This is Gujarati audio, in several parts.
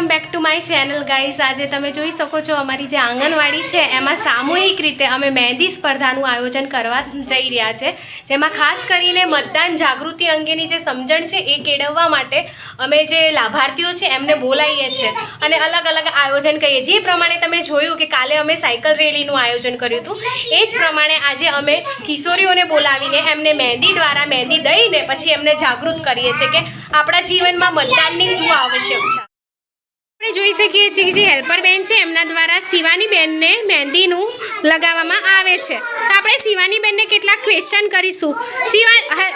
Welcome back to my channel guys. આજે તમે જોઈ શકો છો અમારી જે આંગણવાડી છે એમાં સામૂહિક રીતે અમે મહેંદી સ્પર્ધાનું આયોજન કરવા જઈ રહ્યા છે, જેમાં ખાસ કરીને મતદાન જાગૃતિ અંગેની જે સમજણ છે એ કેળવવા માટે અમે જે લાભાર્થીઓ છે એમને બોલાવીએ છીએ અને અલગ અલગ આયોજન કરીએ। જે પ્રમાણે તમે જોયું કે કાલે અમે સાયકલ રેલીનું આયોજન કર્યું હતું, એ જ પ્રમાણે આજે અમે કિશોરીઓને બોલાવીને એમને મહેંદી દ્વારા મહેંદી દઈને પછી એમને જાગૃત કરીએ છીએ કે આપણા જીવનમાં મતદાનની શું આવશ્યક છે। આપણે જોઈ શકીએ છીએ કે જે હેલ્પર બેન છે એમના દ્વારા શિવાની બેનને મહેંદીનું લગાવવામાં આવે છે। તો આપણે શિવાની બેનને કેટલાક ક્વેશ્ચન કરીશું।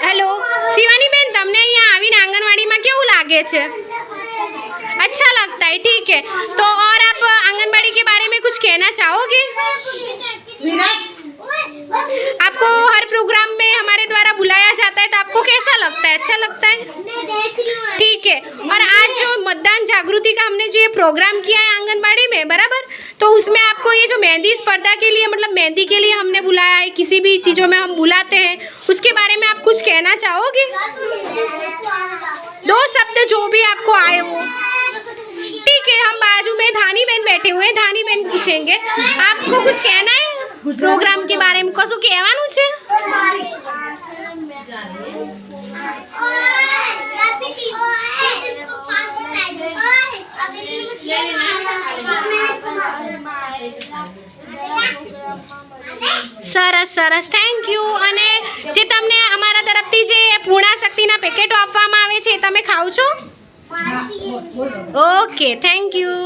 હેલો શિવાની બેન, તમને અહીંયા આવીને આંગણવાડીમાં કેવું લાગે છે? अच्छा लगता है, ठीक है। तो और आप आंगनबाड़ी के बारे में कुछ कहना चाहोगे? आपको हर प्रोग्राम में हमारे द्वारा बुलाया जाता है तो आपको कैसा लगता है? अच्छा लगता है, ठीक है। और आज जो मतदान जागृति का हमने जो ये प्रोग्राम किया है आंगनबाड़ी में, बराबर, तो उसमें आपको ये जो मेहंदी स्पर्धा के लिए मतलब मेहंदी के लिए हमने बुलाया है, किसी भी चीज़ों में हम बुलाते हैं, उसके बारे में आप कुछ कहना चाहोगे? दो शब्द जो भी आपको आए वो, ठीक है। हम बाजू में धानी बहन बैठे हुए हैं, धानी बहन पूछेंगे आपको कुछ कहना है प्रोग्राम के बारे में? कशु कहवानुं छे? સરસ સરસ, થેન્ક યુ। અને જે તમને અમારા તરફથી જે પૂર્ણા શક્તિના પેકેટો આપવામાં આવે છે એ તમે ખાવ છો? Okay, thank you.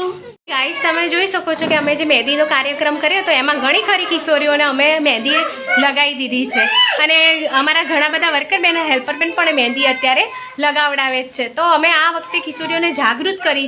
ગાઈસ, તમે જોઈ શકો છો કે અમે જે મહેંદીનો કાર્યક્રમ કર્યો તો એમાં ઘણી ખરી કિશોરીઓને અમે મહેંદી લગાવી દીધી છે અને અમારા ઘણા બધા વર્કર બેન હેલ્પર બેન પણ મહેંદી અત્યારે લગાવડાવે જ છે। તો અમે આ વખતે કિશોરીઓને જાગૃત કરી છે।